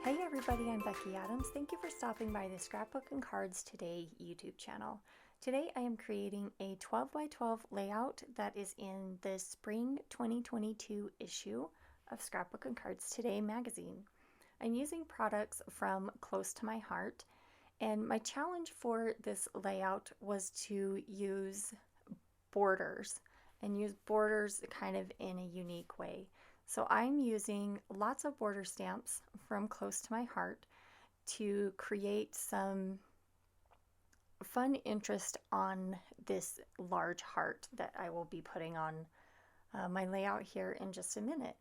Hey everybody, I'm Becki Adams. Thank you for stopping by the Scrapbook and Cards Today YouTube channel. Today I am creating a 12 by 12 layout that is in the spring 2022 issue of Scrapbook and Cards Today magazine. I'm using products from close to my heart, and my challenge for this layout was to use borders and use borders kind of in a unique way. So I'm using lots of border stamps from close to my heart to create some fun interest on this large heart that I will be putting on my layout here in just a minute.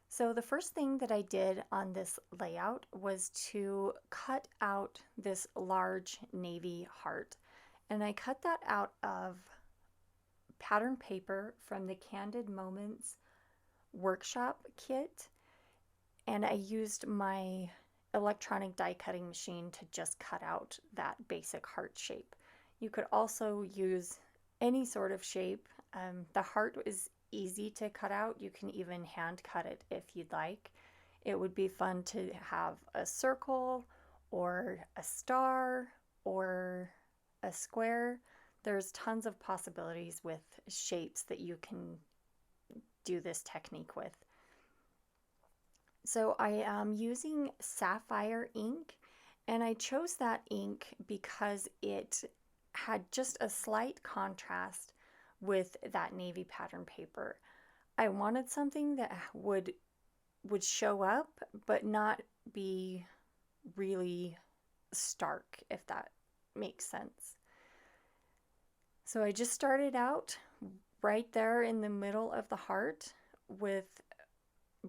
So the first thing that I did on this layout was to cut out this large navy heart. And I cut that out of pattern paper from the Candid Moments workshop kit, and I used my electronic die cutting machine to just cut out that basic heart shape. You could also use any sort of shape. The heart is easy to cut out. You can even hand cut it if you'd like. It would be fun to have a circle or a star or a square. There's tons of possibilities with shapes that you can do this technique with. So I am using sapphire ink, and I chose that ink because it had just a slight contrast with that navy pattern paper. I wanted something that would show up but not be really stark, if that makes sense. So I just started out right there in the middle of the heart with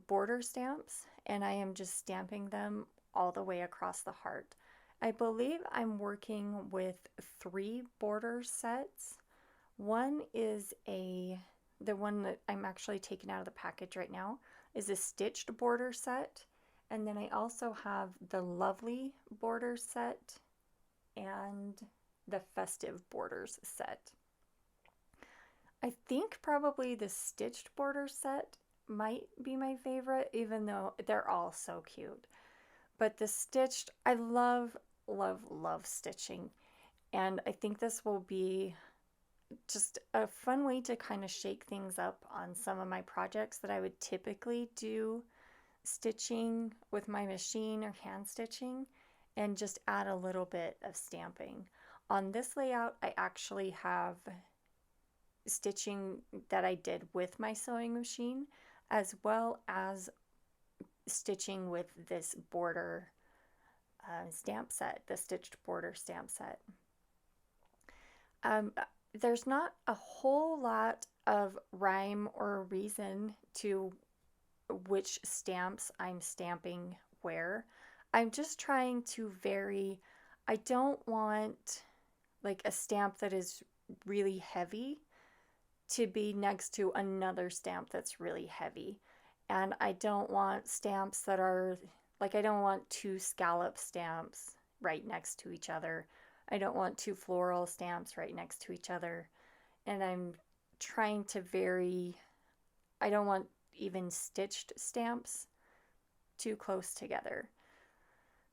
border stamps, and I am just stamping them all the way across the heart. I believe I'm working with 3 border sets. One is the one that I'm actually taking out of the package right now is a stitched border set, and then I also have the Lovely border set and the Festive borders set. I think probably the stitched border set might be my favorite, even though they're all so cute. But the stitched, I love, love, love stitching. And I think this will be just a fun way to kind of shake things up on some of my projects that I would typically do stitching with my machine or hand stitching, and just add a little bit of stamping. On this layout, I actually have stitching that I did with my sewing machine, as well as stitching with this border stamp set, the stitched border stamp set. There's not a whole lot of rhyme or reason to which stamps I'm stamping where. I'm just trying to vary. I don't want like a stamp that is really heavy to be next to another stamp that's really heavy. And I don't want stamps that are, like, I don't want 2 scallop stamps right next to each other. I don't want 2 floral stamps right next to each other. And I'm trying to vary. I don't want even stitched stamps too close together.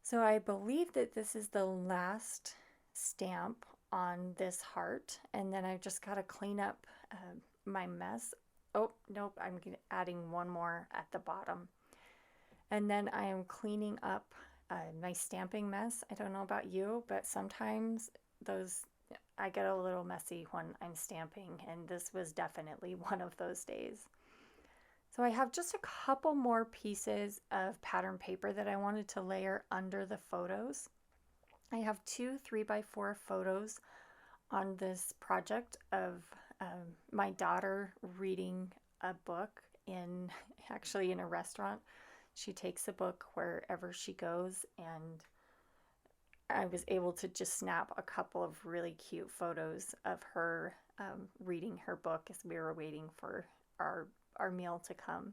So I believe that this is the last stamp on this heart, and then I've just got to clean up my mess. Oh, nope, I'm adding one more at the bottom. And then I am cleaning up my stamping mess. I don't know about you, but sometimes I get a little messy when I'm stamping, and this was definitely one of those days. So I have just a couple more pieces of pattern paper that I wanted to layer under the photos. I have 2 3x4 photos on this project of my daughter reading a book actually in a restaurant. She takes a book wherever she goes, and I was able to just snap a couple of really cute photos of her reading her book as we were waiting for our meal to come.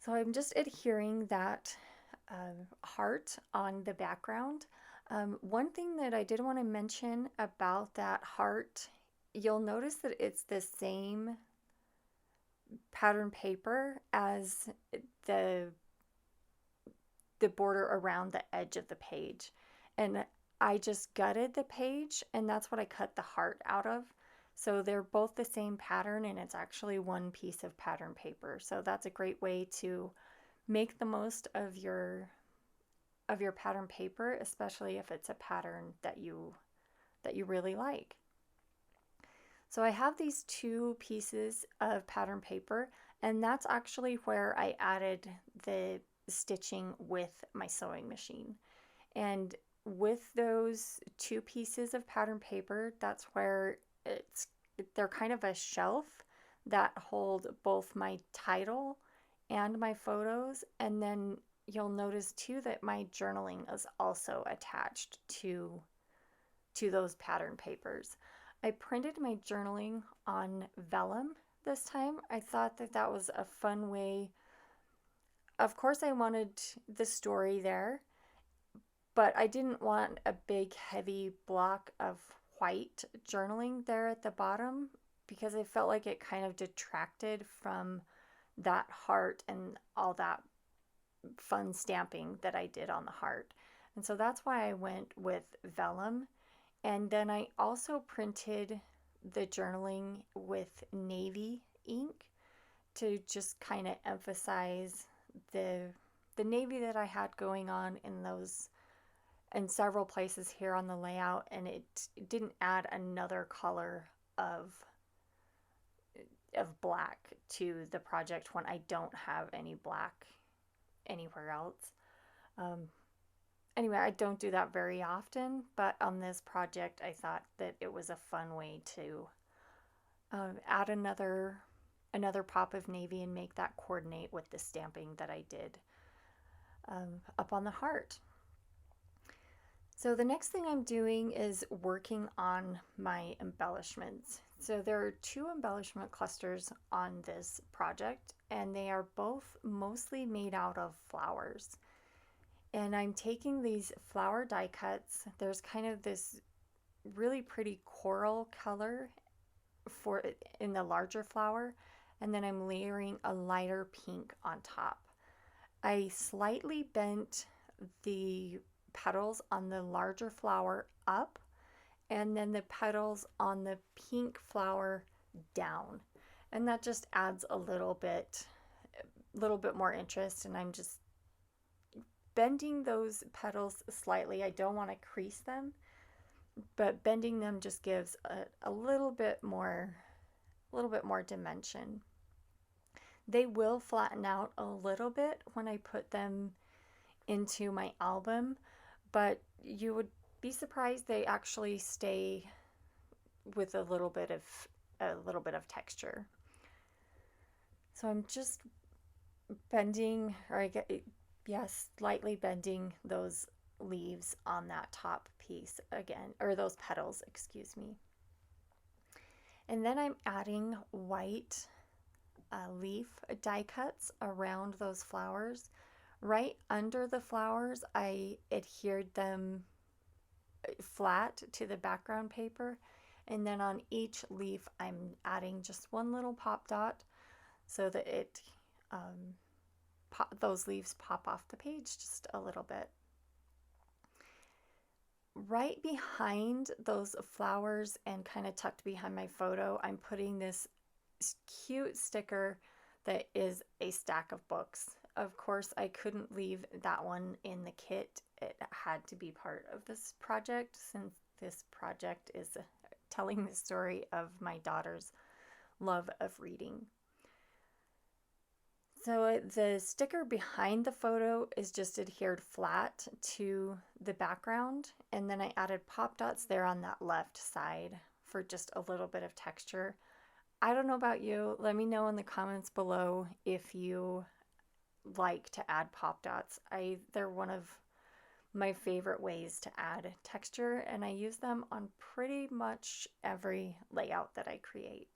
So I'm just adhering that heart on the background. One thing that I did want to mention about that heart, you'll notice that it's the same pattern paper as the the border around the edge of the page. And I just gutted the page, and that's what I cut the heart out of. So they're both the same pattern, and it's actually one piece of pattern paper. So that's a great way to make the most of your pattern paper, especially if it's a pattern that you really like. So I have these two pieces of pattern paper, and that's actually where I added the stitching with my sewing machine. And with those two pieces of pattern paper, that's where they're kind of a shelf that hold both my title and my photos. And then you'll notice too that my journaling is also attached to those pattern papers. I printed my journaling on vellum this time. I thought that that was a fun way. Of course, I wanted the story there, but I didn't want a big heavy block of white journaling there at the bottom because I felt like it kind of detracted from that heart and all that fun stamping that I did on the heart. And so that's why I went with vellum. And then I also printed the journaling with navy ink to just kind of emphasize the navy that I had going on in several places here on the layout, and it didn't add another color of black to the project when I don't have any black anywhere else. Anyway, I don't do that very often, but on this project, I thought that it was a fun way to add another pop of navy and make that coordinate with the stamping that I did up on the heart. So the next thing I'm doing is working on my embellishments. So there are two embellishment clusters on this project, and they are both mostly made out of flowers. And I'm taking these flower die cuts. There's kind of this really pretty coral color in the larger flower, and then I'm layering a lighter pink on top. I slightly bent the petals on the larger flower up, and then the petals on the pink flower down, and that just adds a little bit more interest. And I'm just bending those petals slightly. I don't want to crease them, but bending them just gives a little bit more dimension. They will flatten out a little bit when I put them into my album, but you would be surprised they actually stay with a little bit of texture. So I'm just bending, slightly bending those leaves on that top piece again, or those petals, excuse me. And then I'm adding white leaf die cuts around those flowers. Right under the flowers, I adhered them flat to the background paper, and then on each leaf I'm adding just one little pop dot so that those leaves pop off the page just a little bit. Right behind those flowers and kind of tucked behind my photo, I'm putting this cute sticker that is a stack of books. Of course, I couldn't leave that one in the kit. It had to be part of this project since this project is telling the story of my daughter's love of reading. So the sticker behind the photo is just adhered flat to the background, and then I added pop dots there on that left side for just a little bit of texture. I don't know about you. Let me know in the comments below if you like to add pop dots. They're one of my favorite ways to add texture, and I use them on pretty much every layout that I create.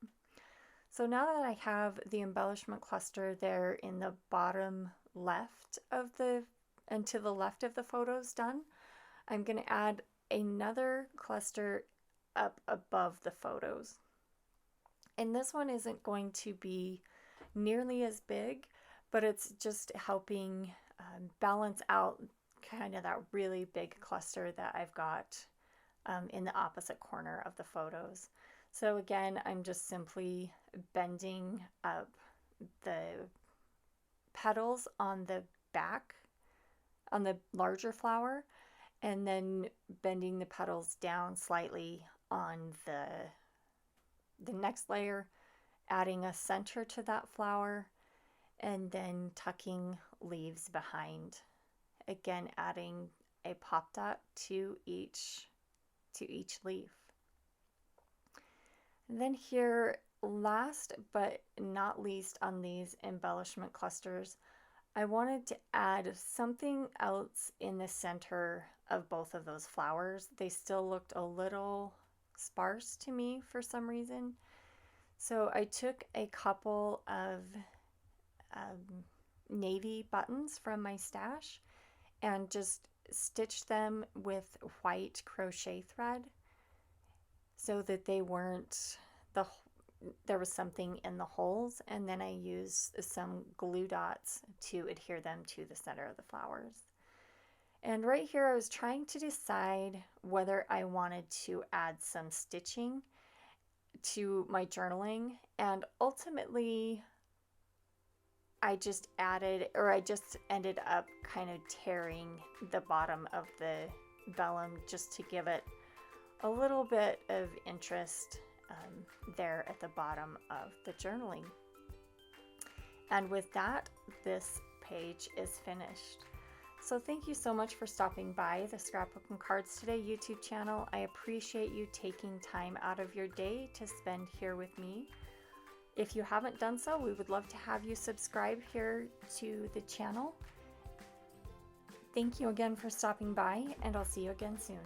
So now that I have the embellishment cluster there in the bottom left and to the left of the photos done, I'm going to add another cluster up above the photos. And this one isn't going to be nearly as big, but it's just helping balance out kind of that really big cluster that I've got in the opposite corner of the photos. So again, I'm just simply bending up the petals on the back, on the larger flower, and then bending the petals down slightly on the next layer, adding a center to that flower, and then tucking leaves behind. Again, adding a pop dot to each leaf. And then here, last but not least on these embellishment clusters, I wanted to add something else in the center of both of those flowers. They still looked a little sparse to me for some reason. So I took a couple of navy buttons from my stash and just stitched them with white crochet thread so that they weren't, there was something in the holes, and then I used some glue dots to adhere them to the center of the flowers. And right here I was trying to decide whether I wanted to add some stitching to my journaling, and ultimately I just ended up kind of tearing the bottom of the vellum just to give it a little bit of interest there at the bottom of the journaling. And with that, this page is finished. So thank you so much for stopping by the Scrapbook and Cards Today YouTube channel. I appreciate you taking time out of your day to spend here with me. If you haven't done so, we would love to have you subscribe here to the channel. Thank you again for stopping by, and I'll see you again soon.